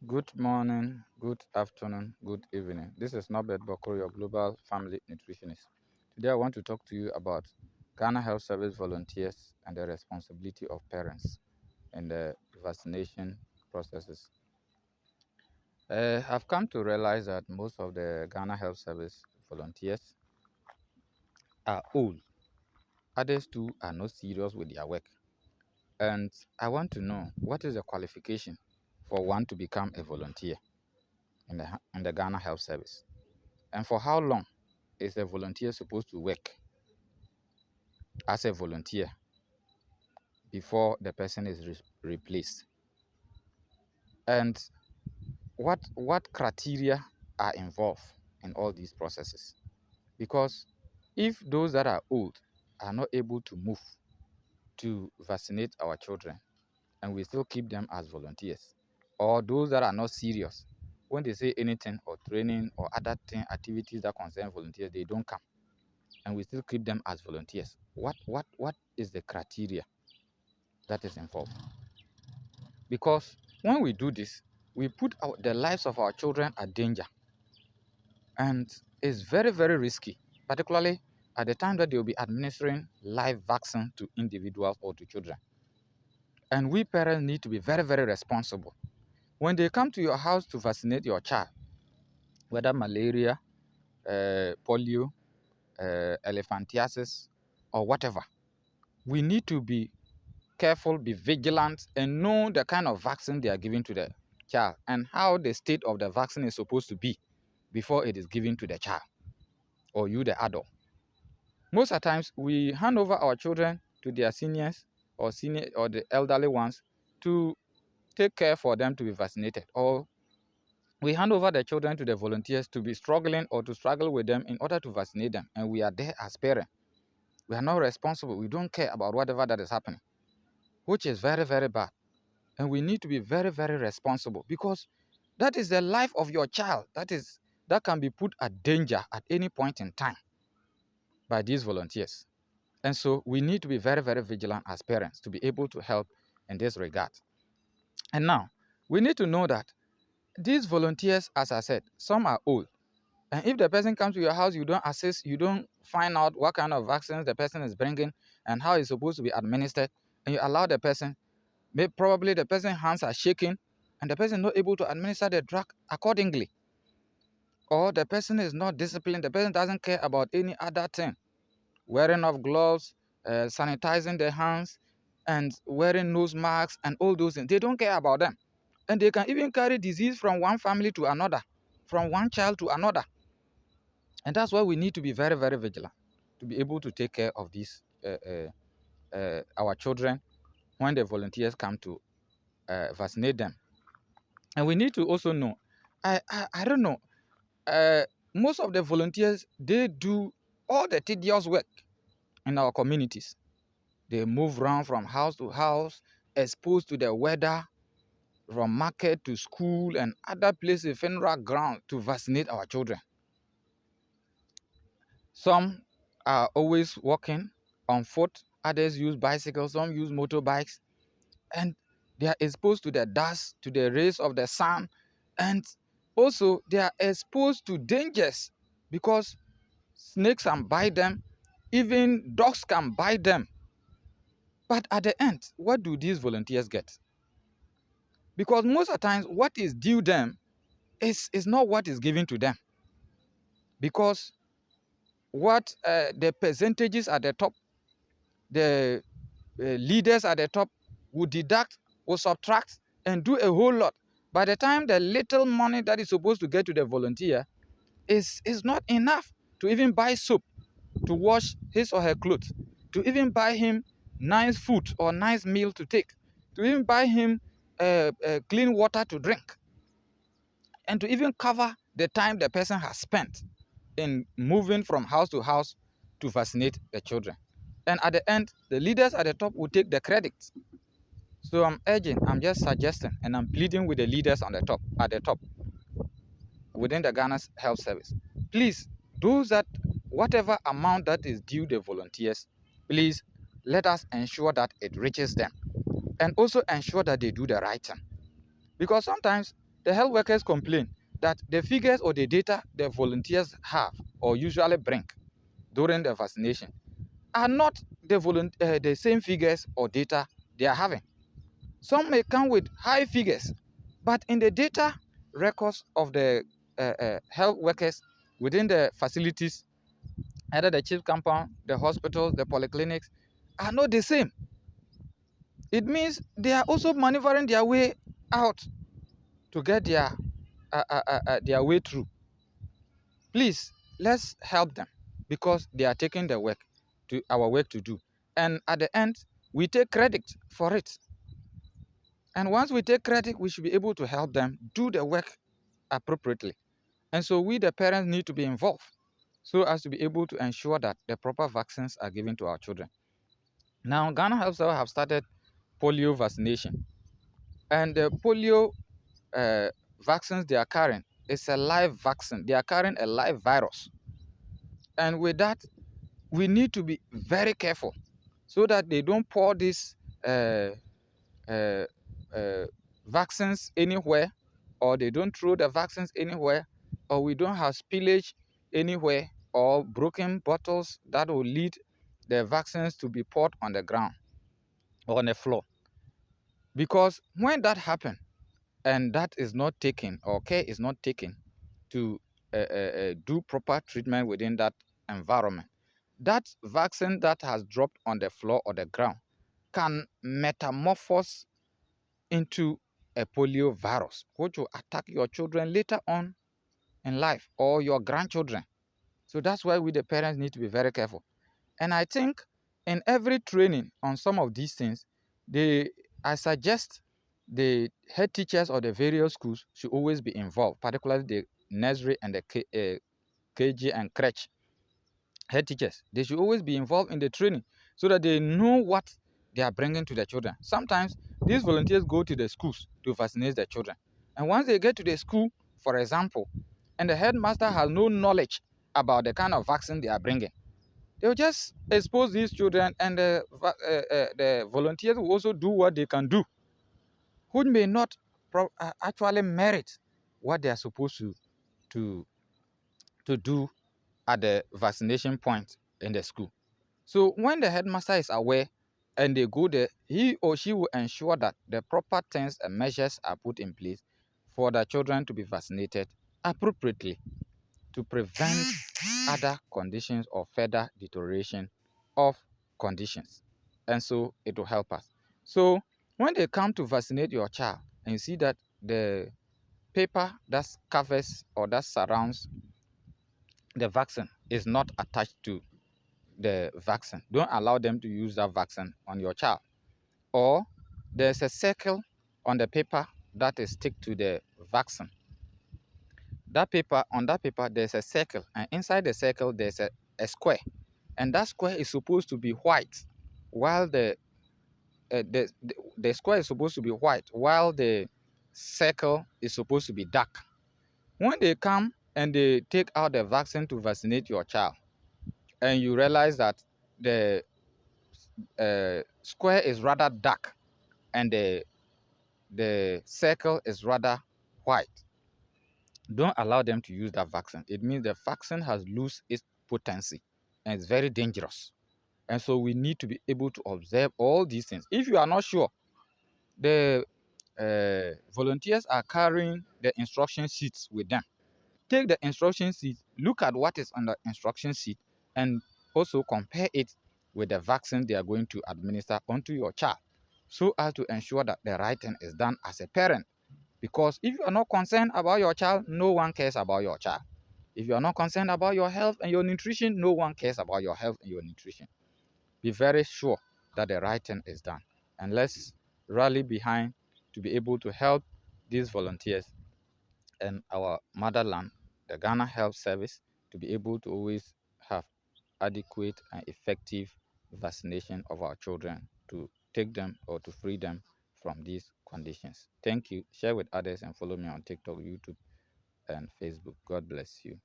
Good morning, good afternoon, good evening. This is Norbert Bokro, your global family nutritionist. Today, I want to talk to you about Ghana Health Service volunteers and the responsibility of parents in the vaccination processes. I've come to realize that most of the Ghana Health Service volunteers are old. Others too are not serious with their work. And I want to know what is the qualification for one to become a volunteer in the Ghana Health Service. And for how long is a volunteer supposed to work as a volunteer before the person is replaced? And what criteria are involved in all these processes? Because if those that are old are not able to move to vaccinate our children and we still keep them as volunteers, or those that are not serious, when they say anything or training or other activities that concern volunteers, they don't come and we still keep them as volunteers. What is the criteria that is involved? Because when we do this, we put the lives of our children at danger, and it's very, very risky, particularly at the time that they will be administering live vaccine to individuals or to children. And we parents need to be very, very responsible. When they come to your house to vaccinate your child, whether malaria, polio, elephantiasis, or whatever, we need to be careful, be vigilant, and know the kind of vaccine they are giving to the child and how the state of the vaccine is supposed to be before it is given to the child or you, the adult. Most of the times, we hand over our children to their seniors or the elderly ones to take care for them to be vaccinated, or we hand over the children to the volunteers to be struggling or to struggle with them in order to vaccinate them, and we are there as parents. We are not responsible. We don't care about whatever that is happening, which is very, very bad. And we need to be very, very responsible, because that is the life of your child that can be put at danger at any point in time by these volunteers. And so we need to be very, very vigilant as parents to be able to help in this regard. And now, we need to know that these volunteers, as I said, some are old. And if the person comes to your house, you don't assess, you don't find out what kind of vaccines the person is bringing and how it's supposed to be administered, and you allow the person, probably the person's hands are shaking and the person is not able to administer the drug accordingly. Or the person is not disciplined, the person doesn't care about any other thing. Wearing of gloves, sanitizing their hands, and wearing nose masks and all those things. They don't care about them. And they can even carry disease from one family to another, from one child to another. And that's why we need to be very, very vigilant to be able to take care of these our children when the volunteers come to vaccinate them. And we need to also know, I don't know, most of the volunteers, they do all the tedious work in our communities. They move around from house to house, exposed to the weather, from market to school and other places, funeral ground, to vaccinate our children. Some are always walking on foot, others use bicycles, some use motorbikes, and they are exposed to the dust, to the rays of the sun, and also they are exposed to dangers, because snakes can bite them, even dogs can bite them. But at the end, what do these volunteers get? Because most of the times, what is due them is not what is given to them. Because what the percentages at the top, the leaders at the top will deduct, will subtract, and do a whole lot. By the time the little money that is supposed to get to the volunteer is not enough to even buy soap to wash his or her clothes, to even buy him nice food or nice meal to take, to even buy him clean water to drink, and to even cover the time the person has spent in moving from house to house to vaccinate the children. And at the end, the leaders at the top will take the credit. So I'm just suggesting, and I'm pleading with the leaders on the top, at the top, within the Ghana's health service. Please, those that, whatever amount that is due the volunteers, please let us ensure that it reaches them. And also ensure that they do the right thing. Because sometimes the health workers complain that the figures or the data the volunteers have or usually bring during the vaccination are not the same figures or data they are having. Some may come with high figures, but in the data records of the health workers within the facilities, either the chief compound, the hospitals, the polyclinics, are not the same. It means they are also maneuvering their way out to get their way through. Please, let's help them because they are taking the work to our work to do. And at the end, we take credit for it. And once we take credit, we should be able to help them do the work appropriately. And so we, the parents, need to be involved so as to be able to ensure that the proper vaccines are given to our children. Now, Ghana Health Service have started polio vaccination. And the polio vaccines they are carrying is a live vaccine. They are carrying a live virus. And with that, we need to be very careful so that they don't pour these uh, uh, uh, vaccines anywhere, or they don't throw the vaccines anywhere, or we don't have spillage anywhere, or broken bottles that will lead the vaccines to be poured on the ground or on the floor. Because when that happens and that is not taken, or care is not taken to do proper treatment within that environment, that vaccine that has dropped on the floor or the ground can metamorphose into a polio virus, which will attack your children later on in life or your grandchildren. So that's why we, the parents, need to be very careful. And I think in every training on some of these things, I suggest the head teachers of the various schools should always be involved, particularly the nursery and the KG and crèche head teachers. They should always be involved in the training so that they know what they are bringing to the children. Sometimes these volunteers go to the schools to vaccinate the children. And once they get to the school, for example, and the headmaster has no knowledge about the kind of vaccine they are bringing, they'll just expose these children, and the volunteers will also do what they can do, which may not actually merit what they are supposed to, to do at the vaccination point in the school. So when the headmaster is aware and they go there, he or she will ensure that the proper things and measures are put in place for the children to be vaccinated appropriately to prevent other conditions or further deterioration of conditions. And so it will help us. So when they come to vaccinate your child and you see that the paper that covers or that surrounds the vaccine is not attached to the vaccine, don't allow them to use that vaccine on your child. Or there's a circle on the paper that is stick to the vaccine. On that paper, there's a circle, and inside the circle, there's a square. And that square is supposed to be white, while the square is supposed to be white, while the circle is supposed to be dark. When they come and they take out the vaccine to vaccinate your child, and you realize that the square is rather dark and the circle is rather white, don't allow them to use that vaccine. It means the vaccine has lost its potency and it's very dangerous. And so we need to be able to observe all these things. If you are not sure, the volunteers are carrying the instruction sheets with them. Take the instruction sheet, look at what is on the instruction sheet, and also compare it with the vaccine they are going to administer onto your child, so as to ensure that the right thing is done as a parent. Because if you are not concerned about your child, no one cares about your child. If you are not concerned about your health and your nutrition, no one cares about your health and your nutrition. Be very sure that the right thing is done. And let's rally behind to be able to help these volunteers and our motherland, the Ghana Health Service, to be able to always have adequate and effective vaccination of our children to take them or to free them from these conditions. Thank you. Share with others and follow me on TikTok, YouTube, and Facebook. God bless you.